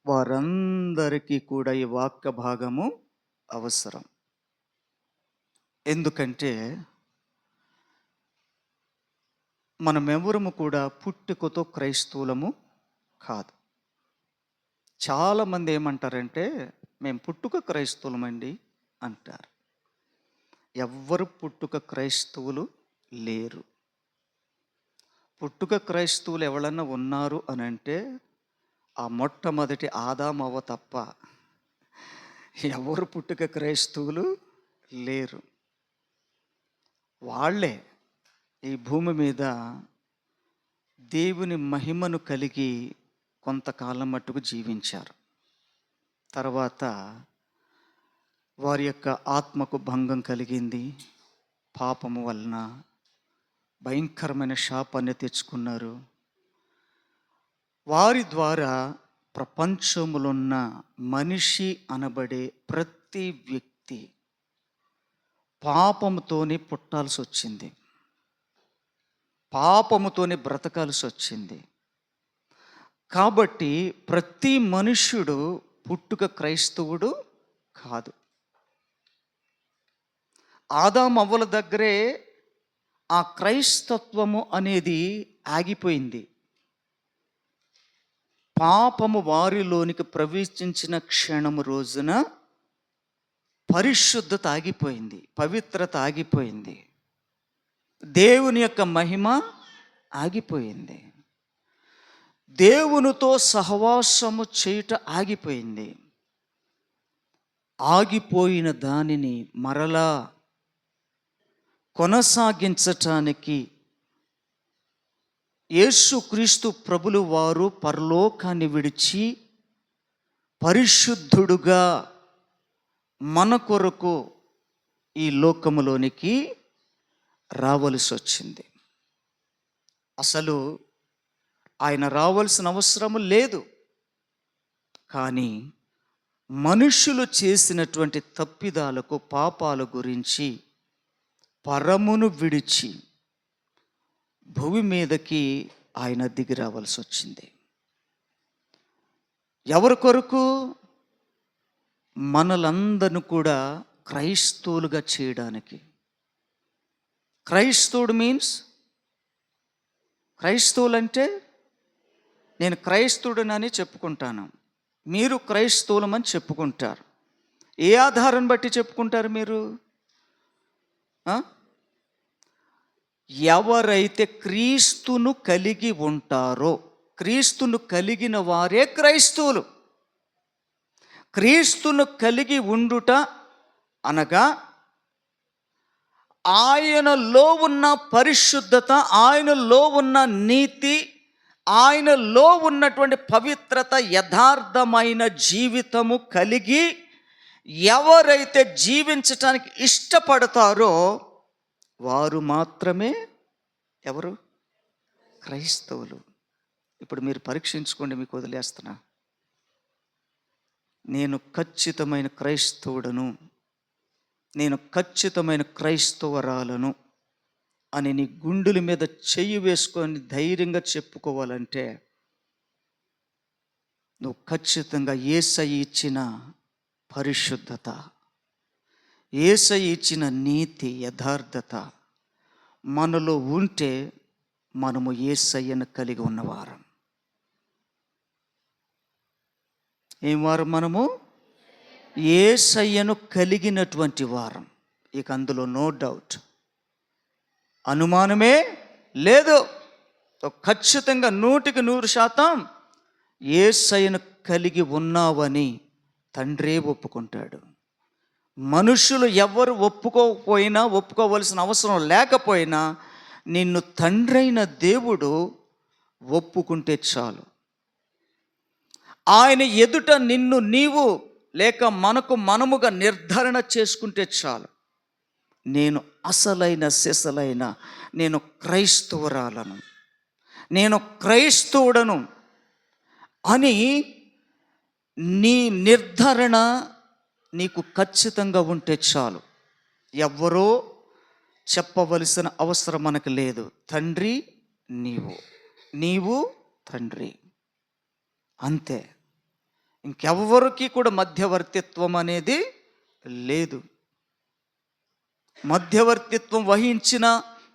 వారందరికీ కూడా ఈ వాక్య భాగము అవసరం. ఎందుకంటే మనమెవరము కూడా పుట్టుకతో క్రైస్తవులము కాదు. చాలామంది ఏమంటారంటే మేము పుట్టుక క్రైస్తవులమండి అంటారు. ఎవ్వరు పుట్టుక క్రైస్తవులు లేరు. పుట్టుక క్రైస్తవులు ఎవరన్నా ఉన్నారు అని అంటే ఆ మొట్టమొదటి ఆదామవ్వ తప్ప ఎవరు పుట్టుక క్రైస్తవులు లేరు. వాళ్ళే ఈ భూమి మీద దేవుని మహిమను కలిగి కొంతకాలం మట్టుకు జీవించారు. తర్వాత వారి యొక్క ఆత్మకు భంగం కలిగింది. పాపము వలన భయంకరమైన శాపాన్ని తెచ్చుకున్నారు. వారి ద్వారా ప్రపంచములో ఉన్న మనిషి అనబడే ప్రతి వ్యక్తి పాపముతోనే పుట్టాల్సి వచ్చింది, పాపముతోనే బ్రతకాల్సి వచ్చింది. కాబట్టి ప్రతి మనుష్యుడు పుట్టుక క్రైస్తవుడు కాదు. ఆదాము అవ్వల దగ్గరే ఆ క్రైస్తత్వము అనేది ఆగిపోయింది. పాపము వారిలోనికి ప్రవేశించిన క్షణము రోజున పరిశుద్ధత ఆగిపోయింది, పవిత్రత ఆగిపోయింది, దేవుని యొక్క మహిమ ఆగిపోయింది, దేవునితో సహవాసము చేయుట ఆగిపోయింది. ఆగిపోయిన దానిని మరలా కొనసాగించటానికి యేసుక్రీస్తు ప్రభులు వారు పరలోకాన్ని విడిచి పరిశుద్ధుడుగా మన కొరకు ఈ లోకములోనికి రావలసి వచ్చింది. అసలు ఆయన రావాల్సిన అవసరము లేదు. కానీ మనుషులు చేసినటువంటి తప్పిదాలకు, పాపాల గురించి పరమును విడిచి భూమి మీదకి ఆయన దిగి రావాల్సి వచ్చింది. ఎవరి కొరకు? మనలందరిని కూడా క్రైస్తవులుగా చేయడానికి. క్రైస్తవుడు మీన్స్, క్రైస్తవులంటే నేను క్రైస్తవుడనని చెప్పుకుంటాను, మీరు క్రైస్తవులమని చెప్పుకుంటారు. ఏ ఆధారం బట్టి చెప్పుకుంటారు మీరు? ఎవరైతే క్రీస్తును కలిగి ఉంటారో, క్రీస్తును కలిగిన వారే క్రైస్తవులు. క్రీస్తును కలిగి ఉండుట అనగా ఆయనలో ఉన్న పరిశుద్ధత, ఆయనలో ఉన్న నీతి, ఆయనలో ఉన్నటువంటి పవిత్రత, యథార్థమైన జీవితము కలిగి ఎవరైతే జీవించటానికి ఇష్టపడతారో వారు మాత్రమే ఎవరు? క్రైస్తవులు. ఇప్పుడు మీరు పరీక్షించుకోండి, మీకు వదిలేస్తున్నా. నేను ఖచ్చితమైన క్రైస్తవుడను, నేను ఖచ్చితమైన క్రైస్తవరాలను అని నీ గుండెల మీద చెయ్యి వేసుకొని ధైర్యంగా చెప్పుకోవాలంటే నువ్వు ఖచ్చితంగా యేసయ్య ఇచ్చిన పరిశుద్ధత, యేసయ్య ఇచ్చిన నీతి, యథార్థత మనలో ఉంటే మనము యేసయ్యను కలిగి ఉన్నవారం. ఏం వారం? మనము యేసయ్యను కలిగినటువంటి వారం. ఇక అందులో నో డౌట్, అనుమానమే లేదు. ఖచ్చితంగా 100% యేసయ్యను కలిగి ఉన్నావని తండ్రే ఒప్పుకుంటాడు. మనుషులు ఎవరు ఒప్పుకోకపోయినా, ఒప్పుకోవలసిన అవసరం లేకపోయినా నిన్ను తండ్రైన దేవుడు ఒప్పుకుంటే చాలు. ఆయన ఎదుట నిన్ను నీవు లేక మనముగా నిర్ధారణ చేసుకుంటే చాలు. నేను అసలైన సిసలైన నేను క్రైస్తవురాలను, నేను క్రైస్తవుడను అని నీ నిర్ధారణ నీకు ఖచ్చితంగా ఉంటే చాలు. ఎవ్వరో చెప్పవలసిన అవసరం మనకు లేదు. తండ్రి నీవు, నీవు తండ్రి, అంతే. ఇంకెవ్వరికి కూడా మధ్యవర్తిత్వం అనేది లేదు. మధ్యవర్తిత్వం వహించిన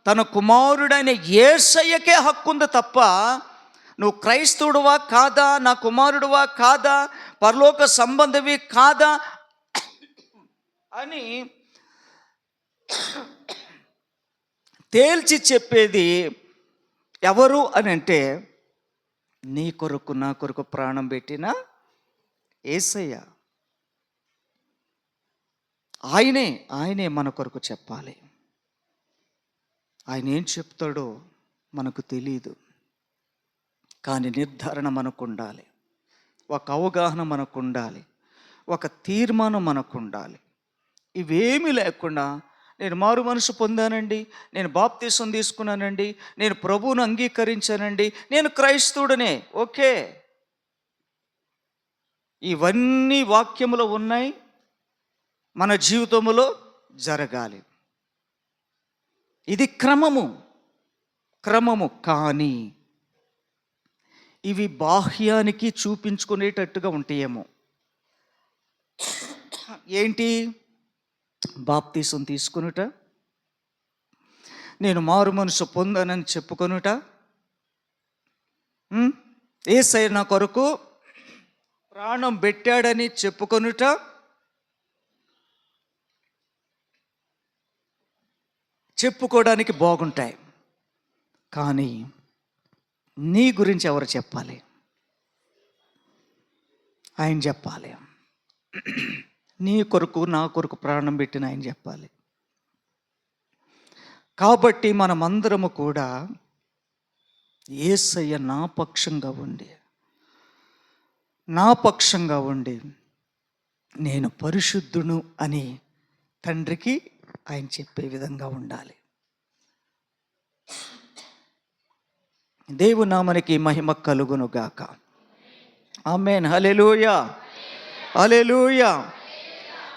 తన కుమారుడైన యేసయ్యకే హక్కు ఉంది తప్ప, నువ్వు క్రైస్తవుడువా కాదా, నా కుమారుడువా కాదా, పరలోక సంబంధవి కాదా అని తేల్చి చెప్పేది ఎవరు అని అంటే, నీ కొరకు నా కొరకు ప్రాణం పెట్టిన యేసయ్య. ఆయనే మన కొరకు చెప్పాలి. ఆయన ఏం చెప్తాడో మనకు తెలియదు, కానీ నిర్ధారణ మనకు ఉండాలి, ఒక అవగాహన మనకు ఉండాలి, ఒక తీర్మానం మనకు ఉండాలి. ఇవేమీ లేకుండా నేను మారు మనసు పొందానండి, నేను బాప్తీసం తీసుకున్నానండి, నేను ప్రభువును అంగీకరించానండి, నేను క్రైస్తవుడనే, ఓకే, ఇవన్నీ వాక్యములో ఉన్నాయి, మన జీవితంలో జరగాలి. ఇది క్రమము కానీ ఇవి బాహ్యానికి చూపించుకునేటట్టుగా ఉంటాయేమో. ఏంటి? బాప్తీసం తీసుకొనుట, నేను మారు మనసు పొందానని చెప్పుకొనుట, యేసయ్య నా కొరకు ప్రాణం పెట్టాడని చెప్పుకొనుట, చెప్పుకోవడానికి బాగుంటాయి. కానీ నీ గురించి ఎవరు చెప్పాలి? ఆయన చెప్పాలి. నీ కొరకు నా కొరకు ప్రాణం పెట్టిన ఆయన చెప్పాలి. కాబట్టి మనమందరము కూడా యేసయ్య నా పక్షంగా ఉండి నేను పరిశుద్ధును అని తండ్రికి ఆయన చెప్పే విధంగా ఉండాలి. దేవుని నామమునకి మహిమ కలుగును గాక. ఆమేన్. హల్లెలూయా, హల్లెలూయా.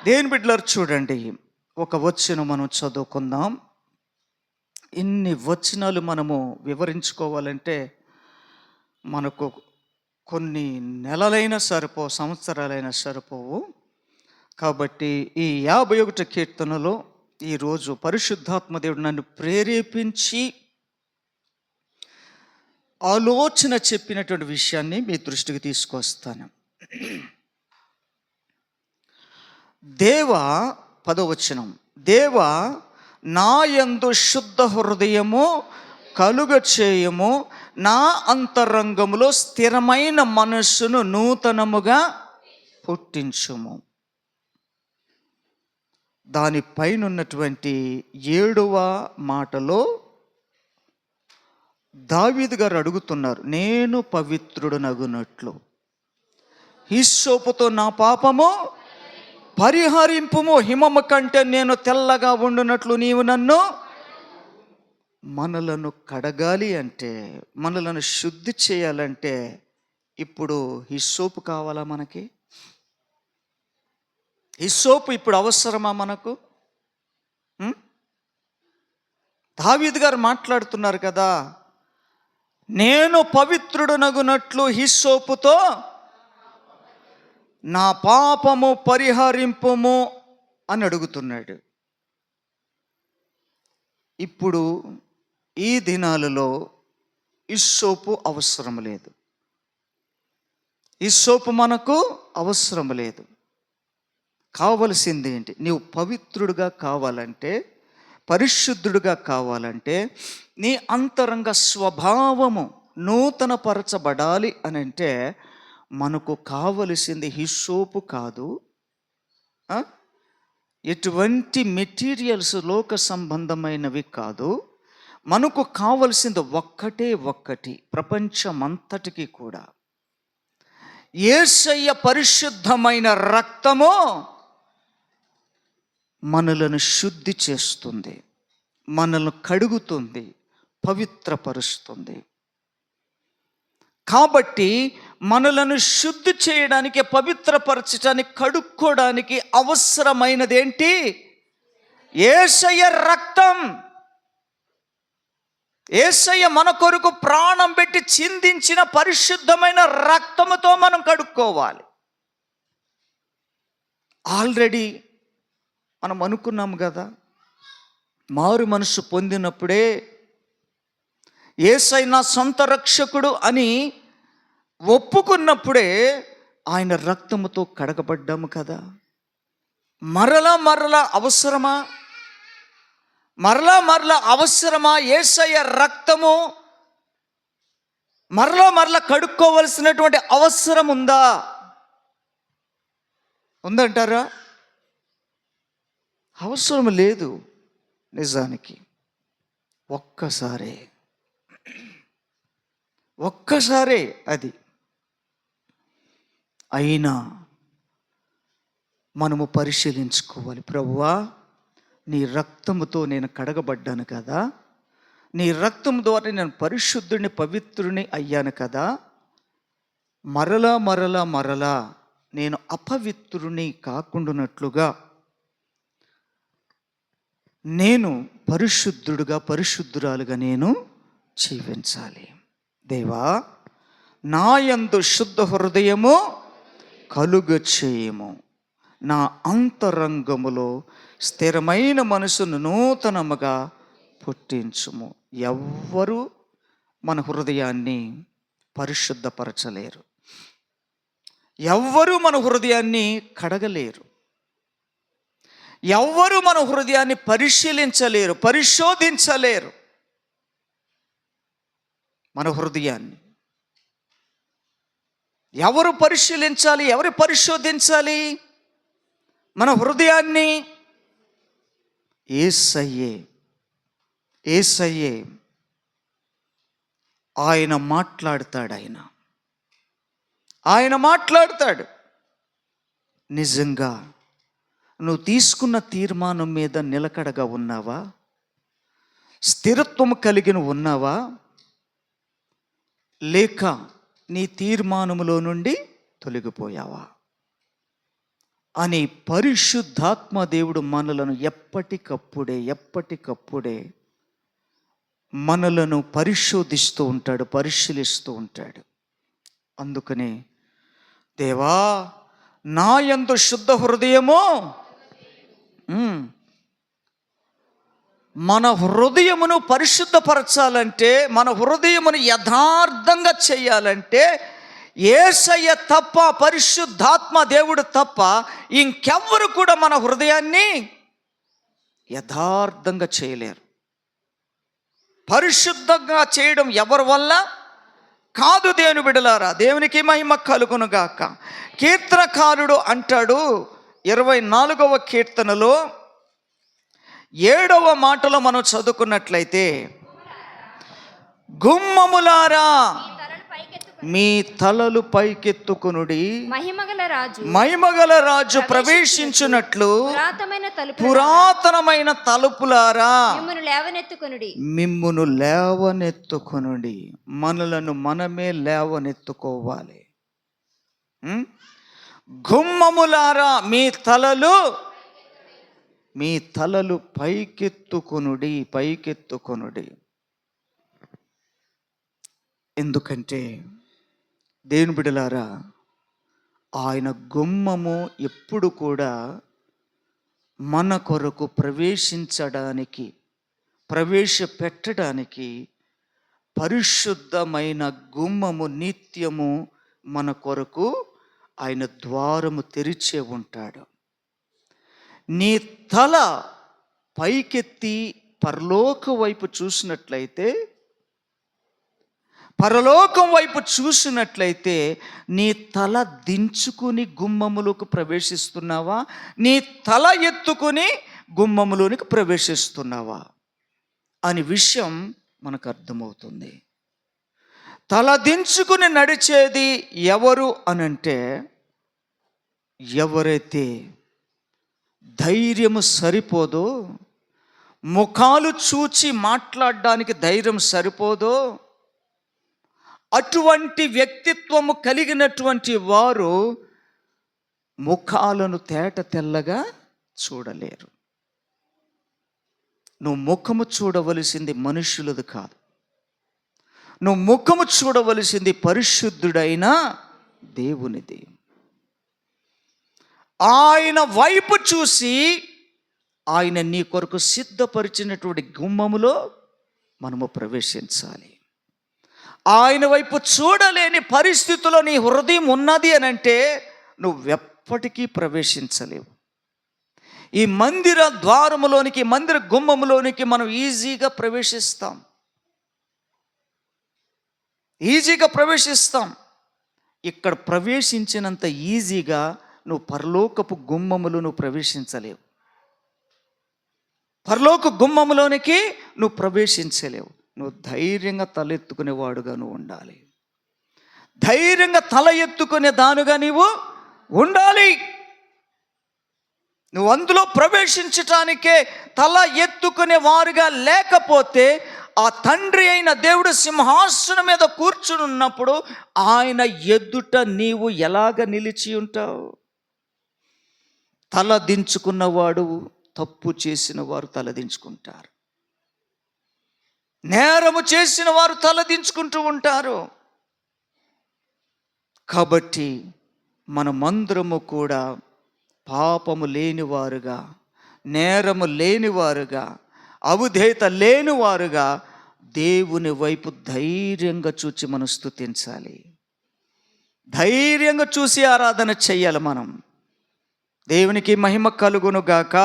దేవుని బిడ్డలారా, చూడండి, ఒక వచనం మనం చదువుకుందాం. ఇన్ని వచనాలు మనము వివరించుకోవాలంటే మనకు కొన్ని నెలలైనా సరిపోవు, సంవత్సరాలైనా సరిపోవు. కాబట్టి ఈ 51 కీర్తనలో ఈరోజు పరిశుద్ధాత్మ దేవుడు నన్ను ప్రేరేపించి ఆలోచన చెప్పినటువంటి విషయాన్ని మీ దృష్టికి తీసుకొస్తాను. దేవా, 10వ వచనం, దేవా నా యందు శుద్ధ హృదయము కలుగ చేయము, నా అంతరంగములో స్థిరమైన మనస్సును నూతనముగా పుట్టించుము. దానిపైనున్నటువంటి 7వ మాటలో దావీదు గారు అడుగుతున్నారు, నేను పవిత్రుడనగునట్లు హిస్సోపుతో నా పాపము పరిహరింపుము, హిమము కంటే నేను తెల్లగా ఉండునట్లు నీవు నన్ను. మనలను కడగాలి అంటే, మనలను శుద్ధి చేయాలంటే ఇప్పుడు హిస్సోపు కావాలా మనకి? హిస్సోపు ఇప్పుడు అవసరమా మనకు? దావీదు గారు మాట్లాడుతున్నారు కదా, నేను పవిత్రుడనగునట్లు హిస్సోపుతో నా పాపము పరిహరింపుము అని అడుగుతున్నాడు. ఇప్పుడు ఈ దినాలలో హిస్సోపు అవసరం లేదు, హిస్సోపు మనకు అవసరం లేదు. కావలసింది ఏంటి? నీవు పవిత్రుడుగా కావాలంటే, పరిశుద్ధుడుగా కావాలంటే, నీ అంతరంగ స్వభావము నూతనపరచబడాలి అని అంటే మనకు కావలసింది హిస్సోపు కాదు, ఎటువంటి మెటీరియల్స్ లోక సంబంధమైనవి కాదు. మనకు కావలసింది ఒక్కటి, ప్రపంచమంతటికి కూడా యేసయ్య పరిశుద్ధమైన రక్తము మనలను శుద్ధి చేస్తుంది, మనల్ని కడుగుతుంది, పవిత్రపరుస్తుంది. కాబట్టి మనలను శుద్ధి చేయడానికి, పవిత్రపరచడానికి, కడుక్కోవడానికి అవసరమైనది ఏంటి? యేసయ్య రక్తం. యేసయ్య మన కొరకు ప్రాణం పెట్టి చిందించిన పరిశుద్ధమైన రక్తముతో మనం కడుక్కోవాలి. ఆల్రెడీ మనం అనుకున్నాం కదా, మారు మనసు పొందినప్పుడే యేసయ్య నా సొంత రక్షకుడు అని ఒప్పుకున్నప్పుడే ఆయన రక్తముతో కడగబడ్డాము కదా. మరలా అవసరమా? మరలా అవసరమా? యేసయ్య రక్తము మరలా కడుక్కోవలసినటువంటి అవసరం ఉందంటారా? అవసరం లేదు. నిజానికి ఒక్కసారే అది. అయినా మనము పరిశీలించుకోవాలి. ప్రభువా, నీ రక్తముతో నేను కడగబడ్డాను కదా, నీ రక్తం ద్వారా నేను పరిశుద్ధుడిని, పవిత్రుని అయ్యాను కదా, మరలా నేను అపవిత్రుని కాకుండానట్లుగా నేను పరిశుద్ధురాలుగా నేను జీవించాలి. దేవా, నా యందు శుద్ధ హృదయము కలుగ చేయము, నా అంతరంగములో స్థిరమైన మనసును నూతనముగా పుట్టించుము. ఎవ్వరూ మన హృదయాన్ని పరిశుద్ధపరచలేరు, ఎవ్వరూ మన హృదయాన్ని కడగలేరు, ఎవ్వరూ మన హృదయాన్ని పరిశీలించలేరు, పరిశోధించలేరు. మన హృదయాన్ని ఎవరు పరిశీలించాలి? ఎవరు పరిశోధించాలి? మన హృదయాన్ని యేసయ్యే. ఆయన మాట్లాడతాడు. ఆయన మాట్లాడతాడు. నిజంగా నువ్వు తీసుకున్న తీర్మానం మీద నిలకడగా ఉన్నావా? స్థిరత్వం కలిగిన ఉన్నావా? లేక నీ తీర్మానములో నుండి తొలగిపోయావా అని పరిశుద్ధాత్మ దేవుడు మనలను ఎప్పటికప్పుడే మనలను పరిశోధిస్తూ ఉంటాడు, పరిశీలిస్తూ ఉంటాడు. అందుకనే దేవా, నా యందు శుద్ధ హృదయము, మన హృదయమును పరిశుద్ధపరచాలంటే, మన హృదయమును యథార్థంగా చేయాలంటే యేసయ్య తప్ప, పరిశుద్ధాత్మ దేవుడు తప్ప ఇంకెవ్వరు కూడా మన హృదయాన్ని యథార్థంగా చేయలేరు. పరిశుద్ధంగా చేయడం ఎవరి వల్ల కాదు. దేవుని బిడ్డలారా, దేవునికి మహిమ కలుగునుగాక. కీర్తనకారుడు అంటాడు 24వ కీర్తనలో 7వ మాటలో మనం చదువుకున్నట్లయితే, గుమ్మములారా మీ తలలు పైకెత్తుకునుడి, మహిమగల రాజు ప్రవేశించున్నట్లు పురాతనమైన తలుపులారా మిమ్మును లేవనెత్తుకొనుడి. మనలను మనమే లేవనెత్తుకోవాలి. గుమ్మములారా మీ తలలు పైకెత్తుకొనుడి. ఎందుకంటే దేవుని బిడ్డలారా, ఆయన గుమ్మము ఎప్పుడు కూడా మన కొరకు ప్రవేశపెట్టడానికి పరిశుద్ధమైన గుమ్మము నిత్యము మన కొరకు ఆయన ద్వారము తెరిచే ఉంటాడు. నీ తల పైకెత్తి పరలోకం వైపు చూసినట్లయితే నీ తల దించుకుని గుమ్మములోకి ప్రవేశిస్తున్నావా? నీ తల ఎత్తుకుని గుమ్మములోనికి ప్రవేశిస్తున్నావా అని విషయం మనకు అర్థమవుతుంది. తల దించుకుని నడిచేది ఎవరు అనంటే, ఎవరైతే ధైర్యము సరిపోదో, ముఖాలు చూచి మాట్లాడడానికి ధైర్యం సరిపోదో, అటువంటి వ్యక్తిత్వము కలిగినటువంటి వారు ముఖాలను తెల్లగా చూడలేరు. నువ్వు ముఖము చూడవలసింది మనుషులది కాదు, నువ్వు ముఖము చూడవలసింది పరిశుద్ధుడైన దేవునిది. ఆయన వైపు చూసి ఆయన నీ కొరకు సిద్ధపరిచినటువంటి గుమ్మములో మనము ప్రవేశించాలి. ఆయన వైపు చూడలేని పరిస్థితిలో నీ హృదయం ఉన్నది అని అంటే నువ్వెప్పటికీ ప్రవేశించలేవు. ఈ మందిర ద్వారములోనికి, మందిర గుమ్మములోనికి మనం ఈజీగా ప్రవేశిస్తాం. ఇక్కడ ప్రవేశించినంత ఈజీగా నువ్వు పరలోకపు గుమ్మములు నువ్వు ప్రవేశించలేవు. పరలోక గుమ్మములోనికి నువ్వు ప్రవేశించలేవు. నువ్వు ధైర్యంగా తలెత్తుకునేవాడుగా నువ్వు ఉండాలి. ధైర్యంగా తల ఎత్తుకునే దానుగా నీవు ఉండాలి. నువ్వు అందులో ప్రవేశించటానికే తల ఎత్తుకునే వారుగా లేకపోతే ఆ తండ్రి అయిన దేవుడు సింహాసనం మీద కూర్చుని ఉన్నప్పుడు ఆయన ఎదుట నీవు ఎలాగ నిలిచి ఉంటావు? తల దించుకున్నవాడు, తప్పు చేసిన వారు తలదించుకుంటారు. నేరము చేసిన వారు తలదించుకుంటూ ఉంటారు. కాబట్టి మనమందరము కూడా పాపము లేనివారుగా, నేరము లేనివారుగా, అవిధేయత లేనివారుగా దేవుని వైపు ధైర్యంగా చూచి మనం స్తుతించాలి. ధైర్యంగా చూసి ఆరాధన చెయ్యాలి. మనం దేవునికి మహిమ కలుగును గాక.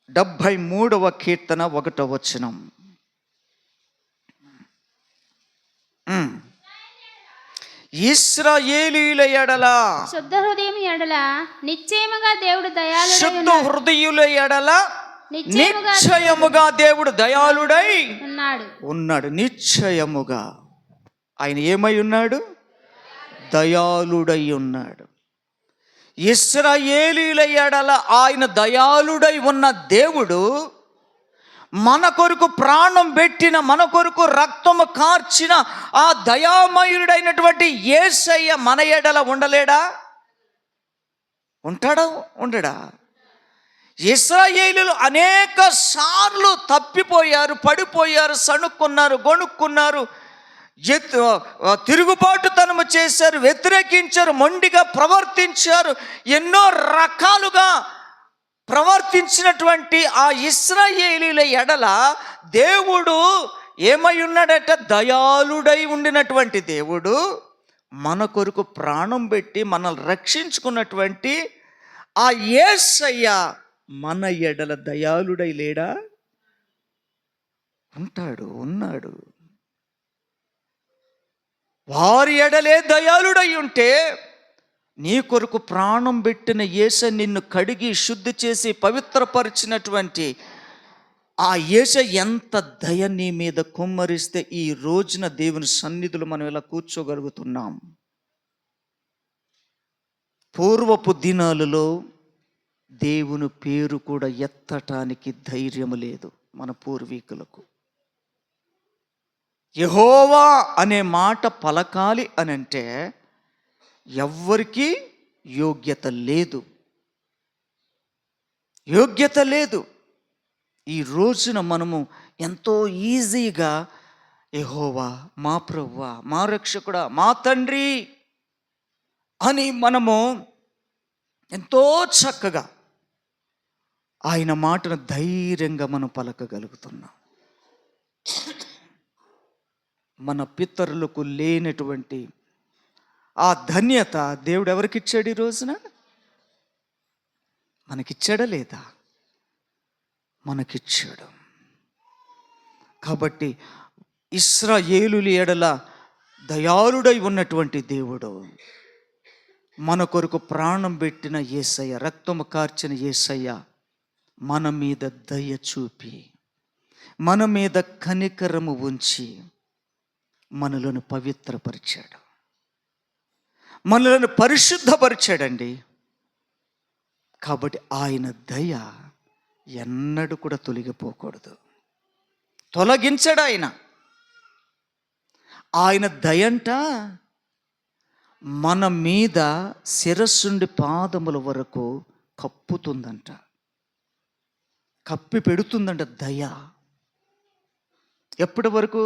73వ కీర్తన 1వ వచనం. ఇశ్రాయేలీయుల ఎడల, శుద్ధ హృదయం ఎడల నిశ్చయముగా దేవుడు దయాళుడై శుద్ధ హృదయుల ఎడల నిశ్చయముగా దేవుడు దయాళుడై ఉన్నాడు. నిశ్చయముగా ఆయన ఏమై ఉన్నాడు? దయాళుడై ఉన్నాడు. ఇశ్రాయేలీయుల ఎడల ఆయన దయాళుడై ఉన్న దేవుడు మన కొరకు ప్రాణం పెట్టిన, మన కొరకు రక్తము కార్చిన ఆ దయామయుడైనటువంటి యేసయ్య మన ఎడల ఉండలేడా? ఉంటాడా? ఉండడా? ఇశ్రాయేలీయులు అనేక సార్లు తప్పిపోయారు, పడిపోయారు, సణుక్కున్నారు, గొణుక్కున్నారు, తిరుగుబాటుతనము చేశారు, వ్యతిరేకించారు, మొండిగా ప్రవర్తించారు. ఎన్నో రకాలుగా ప్రవర్తించినటువంటి ఆ ఇశ్రాయేలీయుల ఎడల దేవుడు ఏమై ఉన్నాడట? దయాళుడై ఉండినటువంటి దేవుడు మన కొరకు ప్రాణం పెట్టి మనల్ని రక్షించుకున్నటువంటి ఆ యేసయ్య మన ఎడల దయాళుడై లేడా? ఉన్నాడు. వారి ఎడలే దయాళుడై ఉంటే నీ కొరకు ప్రాణం పెట్టిన యేసు నిన్ను కడిగి శుద్ధి చేసి పవిత్రపరిచినటువంటి ఆ యేసు ఎంత దయ నీ మీద కుమ్మరిస్తే ఈ రోజున దేవుని సన్నిధిలో మనం ఇలా కూర్చోగలుగుతున్నాం. పూర్వపు దినాలలో దేవుని పేరు కూడా ఎత్తటానికి ధైర్యం లేదు మన పూర్వీకులకు. యెహోవా అనే మాట పలకాలి అని అంటే ఎవ్వరికీ యోగ్యత లేదు. ఈ రోజున మనము ఎంతో ఈజీగా యెహోవా మా ప్రభువా, మా రక్షకుడా, మా తండ్రి అని మనము ఎంతో చక్కగా ఆయన మాటను ధైర్యంగా మనం పలకగలుగుతున్నాం. మన పితరులకు లేనటువంటి ఆ ధన్యత దేవుడు ఎవరికిచ్చాడు? ఈ రోజున మనకిచ్చాడా లేదా? మనకిచ్చాడు. కాబట్టి ఇశ్రాయేలుల ఎడల దయాళుడై ఉన్నటువంటి దేవుడు మన కొరకు ప్రాణం పెట్టిన యేసయ్య, రక్తము కార్చిన యేసయ్య మన మీద దయ చూపి, మన మీద కనికరము ఉంచి మనలను పవిత్రపరిచాడు, మనలను పరిశుద్ధపరిచాడండి. కాబట్టి ఆయన దయ ఎన్నడూ కూడా తొలగిపోకూడదు. తొలగించడు ఆయన దయంట మన మీద శిరస్సుండి పాదముల వరకు కప్పుతుందంట, కప్పి పెడుతుందంట దయ. ఎప్పటి వరకు?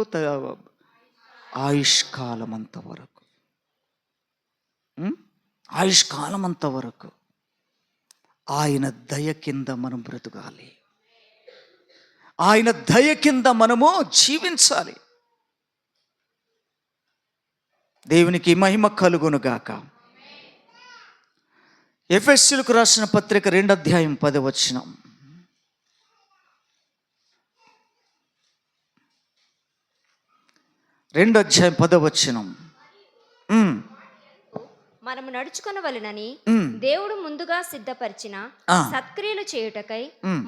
ఆయుష్కాలం అంతవరకు. ఆయుష్కాలం అంతవరకు ఆయన దయ కింద మనం బ్రతకాలి. ఆయన దయ కింద మనము జీవించాలి. దేవునికి మహిమ కలుగును గాక. ఎఫెసీయులకు రాసిన పత్రిక 2:10. 2:10. మనము నడుచుకొనవలెనని దేవుడు ముందుగా సిద్ధపరిచిన సత్క్రియలు చేయుటకై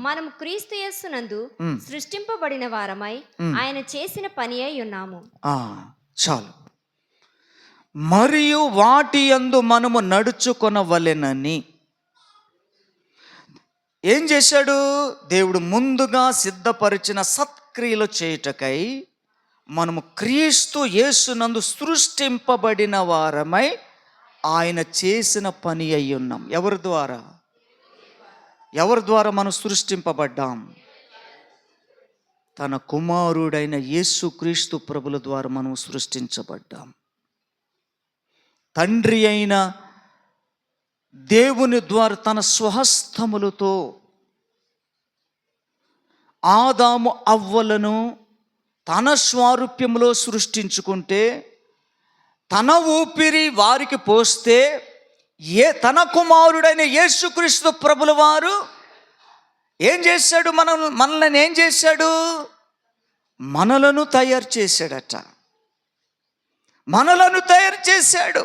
మనము క్రీస్తు యేసునందు సృష్టింపబడిన వారమై ఆయన చేసిన పని అయి ఉన్నాము. చాలు. మరియు వాటి యందు మనము నడుచుకొనవలెనని ఏం చేశాడు? దేవుడు ముందుగా సిద్ధపరిచిన సత్క్రియలు చేయుటకై మనము క్రీస్తు యేసునందు సృష్టింపబడిన వారమై ఆయన చేసిన పని అయి ఉన్నాం. ఎవరి ద్వారా మనం సృష్టింపబడ్డాం? తన కుమారుడైన యేసుక్రీస్తు ప్రభుల ద్వారా మనం సృష్టించబడ్డాం. తండ్రి అయిన దేవుని ద్వారా తన స్వహస్తములతో ఆదాము అవ్వలను తన స్వారూప్యములో సృష్టించుకుంటే, తన ఊపిరి వారికి పోస్తే తన కుమారుడైన యేసుక్రీస్తు ప్రభుల వారు ఏం చేశాడు? మనల్ని ఏం చేశాడు? మనలను తయారు చేశాడట. మనలను తయారు చేశాడు.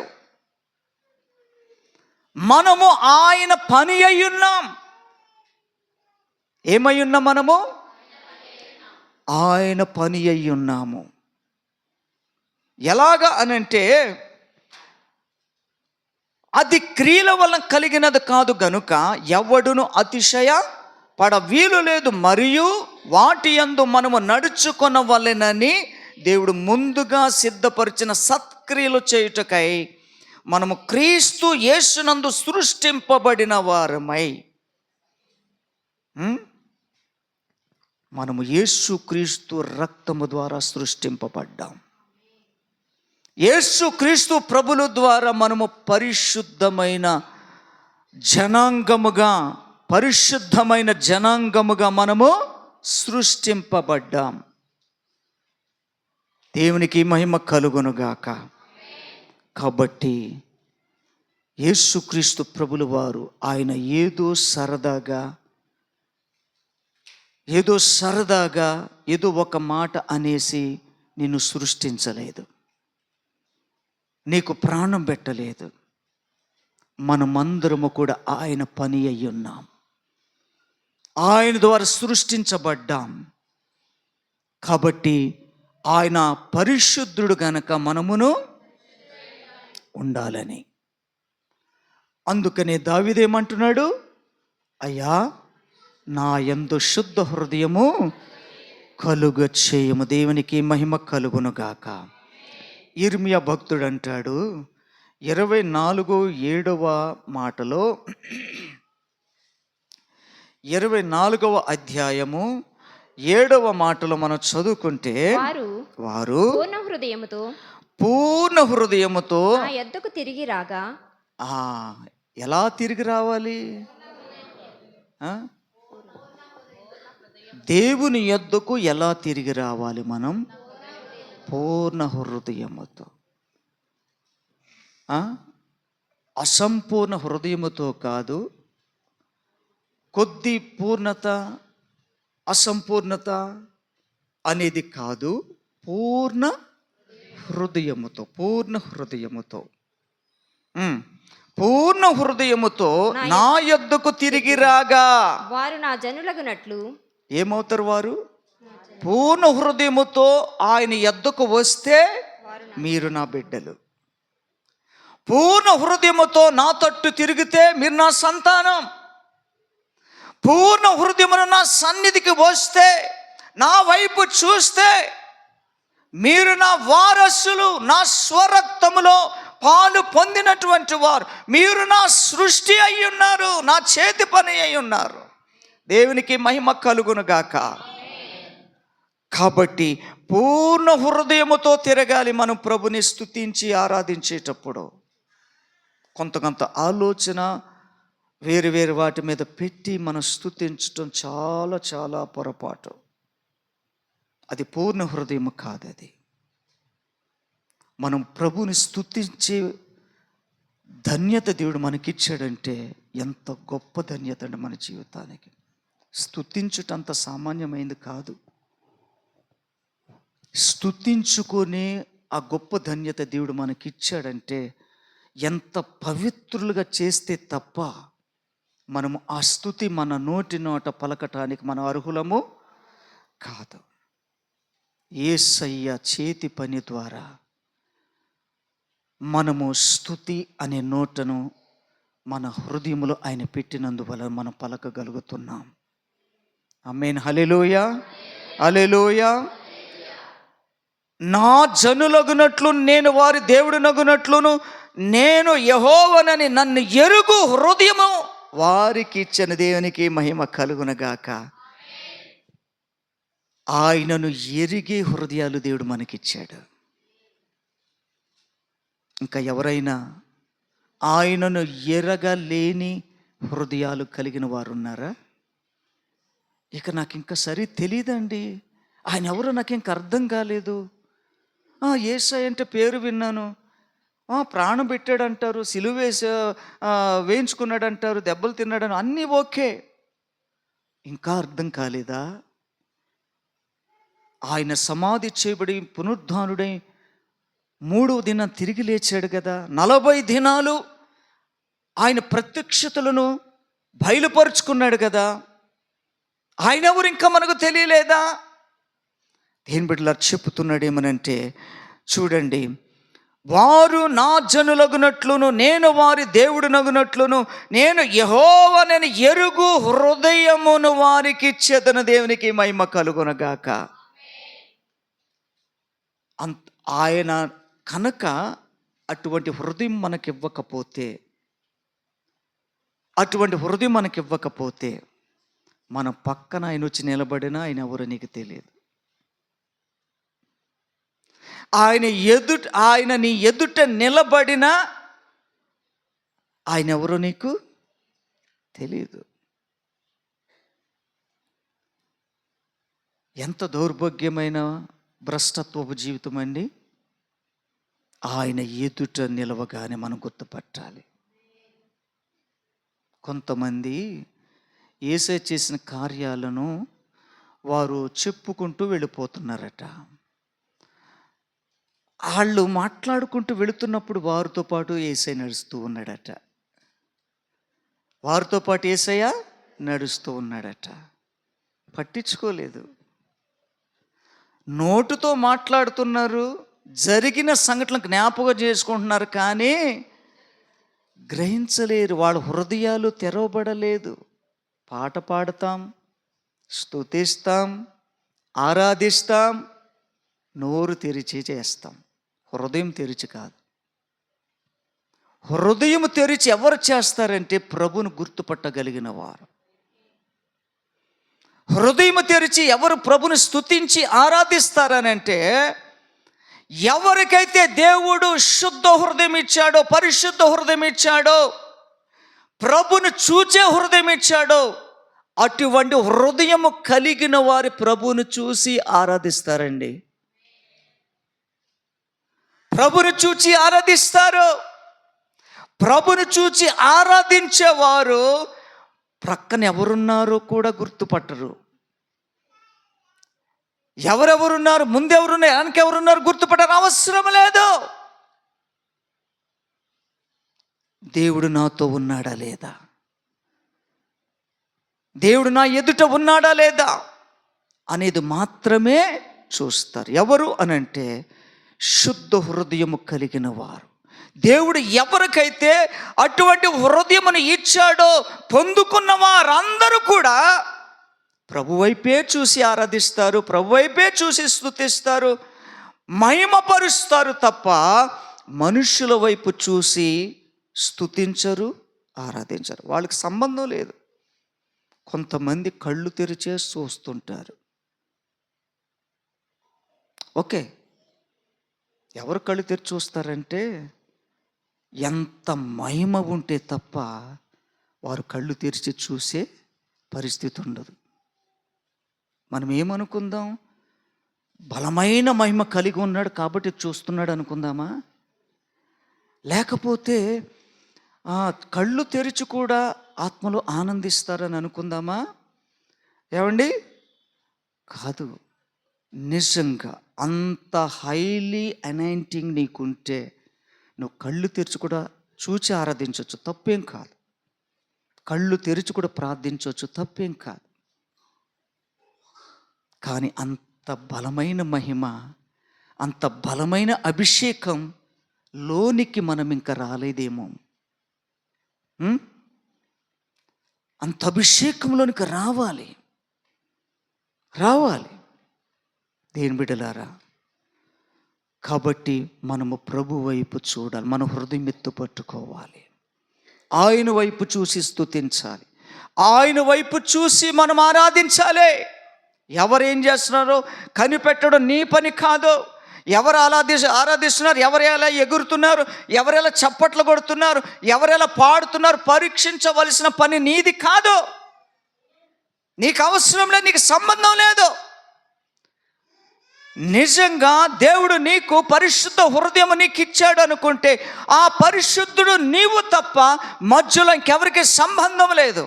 మనము ఆయన పని అయి ఉన్నాం. ఏమై ఉన్నాం? మనము ఆయన పని అయి ఉన్నాము. ఎలాగా అనంటే, అది క్రియల వల్ల కలిగినది కాదు గనుక ఎవడును అతిశయ పడ వీలు లేదు. మరియు వాటి యందు మనము నడుచుకొనవలెనని దేవుడు ముందుగా సిద్ధపరిచిన సత్క్రియలు చేయుటకై మనము క్రీస్తు యేసునందు సృష్టింపబడిన వారమై, మనము యేసుక్రీస్తు రక్తము ద్వారా సృష్టింపబడ్డాం. యేసుక్రీస్తు ప్రభుల ద్వారా మనము పరిశుద్ధమైన జనాంగముగా మనము సృష్టింపబడ్డాం. దేవునికి మహిమ కలుగునుగాక. కాబట్టి యేసుక్రీస్తు ప్రభుల వారు ఆయన ఏదో సరదాగా ఏదో ఒక మాట అనేసి నిన్ను సృష్టించలేదు, నీకు ప్రాణం పెట్టలేదు. మనమందరము కూడా ఆయన పని అయి ఉన్నాం. ఆయన ద్వారా సృష్టించబడ్డాం. కాబట్టి ఆయన పరిశుద్ధుడు గనక మనమును ఉండాలని. అందుకనే దావీదేమంటున్నాడు? అయ్యా, నా యందు శుద్ధ హృదయము కలుగ చేయము. దేవునికి మహిమ కలుగునుగాక. ఇర్మియా భక్తుడు అంటాడు 24:7 మాటలో, 24వ అధ్యాయము 7వ మాటలో మనం చదువుకుంటే, వారు పూర్ణ హృదయముతో నా యొద్దకు తిరిగి రాగా. ఎలా తిరిగి రావాలి? దేవుని యొద్దకు ఎలా తిరిగి రావాలి? మనం పూర్ణ హృదయముతో, అసంపూర్ణ హృదయముతో కాదు. కొద్ది పూర్ణత అసంపూర్ణత అనేది కాదు. పూర్ణ హృదయముతో నా యొద్దకు తిరిగి రాగా వారు నా జనులగునట్లు. ఏమవుతారు వారు? పూర్ణ హృదయముతో ఆయన యొద్దకు వస్తే మీరు నా బిడ్డలు. పూర్ణ హృదయముతో నా తట్టు తిరిగితే మీరు నా సంతానం. పూర్ణ హృదయమును నా సన్నిధికి వస్తే, నా వైపు చూస్తే మీరు నా వారసులు, నా స్వరక్తములో పాలు పొందినటువంటి వారు. మీరు నా సృష్టి అయి ఉన్నారు, నా చేతి పని అయి ఉన్నారు. దేవునికి మహిమ కలుగునుగాక. కాబట్టి పూర్ణ హృదయముతో తిరగాలి మనం ప్రభుని స్తుతించి ఆరాధించేటప్పుడు. కొంత ఆలోచన వేరు వేరు వాటి మీద పెట్టి మనం స్తుతించటం చాలా చాలా పొరపాటు. అది పూర్ణ హృదయం కాదు. అది మనం ప్రభుని స్తుతించే ధన్యత దేవుడు మనకిచ్చాడంటే ఎంత గొప్ప ధన్యత అండి మన జీవితానికి. స్తుతించుటంత సామాన్యమైంది కాదు. స్తుతించుకొని ఆ గొప్ప ధన్యత దేవుడు మనకిచ్చాడంటే ఎంత పవిత్రులుగా చేస్తే తప్ప మనము ఆ స్తుతి మన నోట పలకటానికి మనం అర్హులము కాదు. యేసయ్య చేతి పని ద్వారా మనము స్తుతి అనే నోటను మన హృదయములో ఆయన పెట్టినందువల్ల మనం పలకగలుగుతున్నాం. ఆమేన్. హల్లెలూయా, హల్లెలూయా. నా జనులగునట్లు నేను వారి దేవుడునగునట్లును నేను యెహోవానని నన్ను ఎరుగు హృదయము వారికి ఇచ్చిన దేవునికి మహిమ కలుగునగాక. ఆయనను ఎరిగే హృదయాలు దేవుడు మనకిచ్చాడు. ఇంకా ఎవరైనా ఆయనను ఎరగలేని హృదయాలు కలిగిన వారు ఉన్నారా? ఇక నాకు ఇంకా సరి తెలియదండి, ఆయన ఎవరో నాకు ఇంక అర్థం కాలేదు. యేసయ్య అంటే పేరు విన్నాను, ప్రాణం పెట్టాడంటారు, సిలువ వేయించుకున్నాడు అంటారు, దెబ్బలు తిన్నాడని అన్నీ ఓకే. ఇంకా అర్థం కాలేదా? ఆయన సమాధి చేయబడి పునరుద్ధానుడై 3వ దినం తిరిగి లేచాడు కదా. 40 దినాలు ఆయన ప్రత్యక్షతలను బయలుపరుచుకున్నాడు కదా. ఆయన ఎవరు ఇంకా మనకు తెలియలేదా? దేని బిడ్డలా చెప్పుతున్నాడు ఏమనంటే, చూడండి, వారు నా జనులగునట్లును నేను వారి దేవుడునగునట్లును నేను యెహోవానని ఎరుగు హృదయమును వారికి ఇచ్చేదను. దేవునికి మహిమ కలుగునగాక. ఆయన కనుక అటువంటి హృదయం మనకివ్వకపోతే మన పక్కన ఆయన వచ్చి నిలబడినా ఆయన ఎవరో నీకు తెలియదు. ఆయన నీ ఎదుట నిలబడినా ఆయన ఎవరో నీకు తెలియదు. ఎంత దౌర్భాగ్యమైన భ్రష్టత్వపు జీవితం అండి. ఆయన ఎదుట నిలవగానే మనం గుర్తుపట్టాలి. కొంతమంది యేసయ్య చేసిన కార్యాలను వారు చెప్పుకుంటూ వెళ్ళిపోతున్నారట. వాళ్ళు మాట్లాడుకుంటూ వెళుతున్నప్పుడు వారితో పాటు యేసయ్య నడుస్తూ ఉన్నాడట. పట్టించుకోలేదు. నోటుతో మాట్లాడుతున్నారు, జరిగిన సంఘటనలు జ్ఞాపకం చేసుకుంటున్నారు, కానీ గ్రహించలేరు. వాళ్ళ హృదయాలు తెరవబడలేదు. పాట పాడతాం, స్తుతిస్తాం, ఆరాధిస్తాం, నోరు తెరిచి చేస్తాం, హృదయం తెరిచి కాదు. హృదయం తెరిచి ఎవరు చేస్తారంటే ప్రభువును గుర్తుపట్టగలిగిన వారు. హృదయం తెరిచి ఎవరు ప్రభుని స్తుతించి ఆరాధిస్తారనంటే, ఎవరికైతే దేవుడు శుద్ధ హృదయం ఇచ్చాడో, పరిశుద్ధ హృదయం ఇచ్చాడో, ప్రభుని చూచే హృదయం ఇచ్చాడో, అటువంటి హృదయము కలిగిన వారి ప్రభుని చూసి ఆరాధిస్తారండి. ప్రభుని చూచి ఆరాధిస్తారు. ప్రభుని చూచి ఆరాధించేవారు ప్రక్కన ఎవరున్నారో కూడా గుర్తుపట్టరు. ఎవరెవరున్నారు, ముందెవరున్నారు, వెనకెవరున్నారు గుర్తుపట్టరు. అవసరం లేదు. దేవుడు నాతో ఉన్నాడా లేదా, దేవుడు నా ఎదుట ఉన్నాడా లేదా అనేది మాత్రమే చూస్తారు. ఎవరు అనంటే శుద్ధ హృదయము కలిగిన వారు. దేవుడు ఎవరికైతే అటువంటి హృదయమును ఇచ్చాడో, పొందుకున్న వారందరూ కూడా ప్రభు వైపే చూసి ఆరాధిస్తారు, ప్రభు వైపే చూసి స్తుతిస్తారు, మహిమపరుస్తారు తప్ప మనుషుల వైపు చూసి స్తుతించరు, ఆరాధించరు. వాళ్ళకి సంబంధం లేదు. కొంతమంది కళ్ళు తెరిచే చూస్తుంటారు. ఓకే, ఎవరు కళ్ళు తెరిచి చూస్తారంటే ఎంత మహిమ ఉంటే తప్ప వారు కళ్ళు తెరిచి చూసే పరిస్థితి ఉండదు. మనం ఏమనుకుందాం? బలమైన మహిమ కలిగి ఉన్నాడు కాబట్టి చూస్తున్నాడు అనుకుందామా? లేకపోతే కళ్ళు తెరిచి కూడా ఆత్మలో ఆనందిస్తారని అనుకుందామా? ఏమండి? కాదు. నిజంగా అంత హైలీ అనాయింటింగ్ నీకుంటే నువ్వు కళ్ళు తెరిచి కూడా చూచి ఆరాధించవచ్చు, తప్పేం కాదు. కళ్ళు తెరిచి కూడా ప్రార్థించవచ్చు, తప్పేం కాదు. కానీ అంత బలమైన మహిమ, అంత బలమైన అభిషేకం లోనికి మనం ఇంకా రాలేదేమో. అంత అభిషేకంలోనికి రావాలి. దేని బిడ్డలారా, కాబట్టి మనము ప్రభు వైపు చూడాలి. మన హృదయం ఎత్తు పట్టుకోవాలి. ఆయన వైపు చూసి స్తుతించాలి. ఆయన వైపు చూసి మనం ఆరాధించాలి. ఎవరేం చేస్తున్నారో కనిపెట్టడం నీ పని కాదు. ఎవరు ఆరాధిస్తున్నారు, ఎవరు ఎలా ఎగురుతున్నారు, ఎవరు ఎలా చప్పట్లు కొడుతున్నారు, ఎవరు ఎలా పాడుతున్నారు పరీక్షించవలసిన పని నీది కాదు. నీకు అవసరం లేదు, నీకు సంబంధం లేదు. నిజంగా దేవుడు నీకు పరిశుద్ధ హృదయం నీకు ఇచ్చాడు అనుకుంటే ఆ పరిశుద్ధుడు నీవు తప్ప మధ్యలో ఇంకెవరికి సంబంధం లేదు,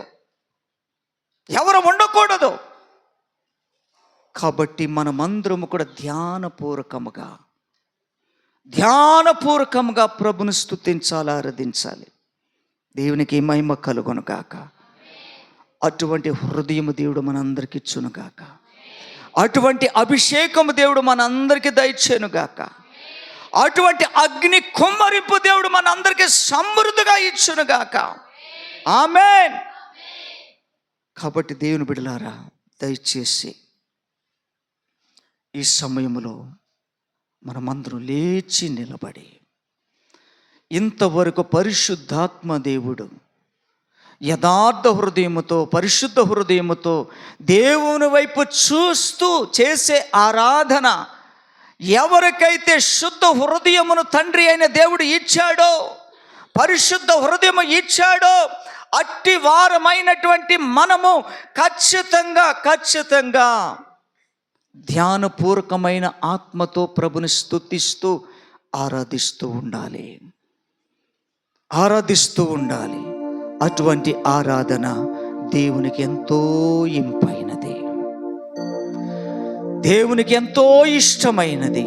ఎవరు ఉండకూడదు. కాబట్టి మనమందరము కూడా ధ్యానపూర్వకముగా ప్రభుని స్తుతించాలి, ఆరాధించాలి. దేవునికి మహిమ కలుగును గాక. అటువంటి హృదయము దేవుడు మనందరికి ఇచ్చును గాక. అటువంటి అభిషేకము దేవుడు మనందరికి దయచేను గాక. అటువంటి అగ్ని కుమ్మరింపు దేవుడు మనందరికి సమృద్ధిగా ఇచ్చును గాక. ఆమేన్. కాబట్టి దేవుని బిడ్డలారా, దయచేసి ఈ సమయంలో మనమందరం లేచి నిలబడి, ఇంతవరకు పరిశుద్ధాత్మ దేవుడు యథార్థ హృదయముతో, పరిశుద్ధ హృదయముతో దేవుని వైపు చూస్తూ చేసే ఆరాధన ఎవరికైతే శుద్ధ హృదయమును తండ్రి అయిన దేవుడు ఇచ్చాడో, పరిశుద్ధ హృదయము ఇచ్చాడో, అట్టి వారమైనటువంటి మనము ఖచ్చితంగా ధ్యానపూర్వకమైన ఆత్మతో ప్రభుని స్తుతిస్తూ ఆరాధిస్తూ ఉండాలి. అటువంటి ఆరాధన దేవునికి ఎంతో ఇంపైనది, దేవునికి ఎంతో ఇష్టమైనది.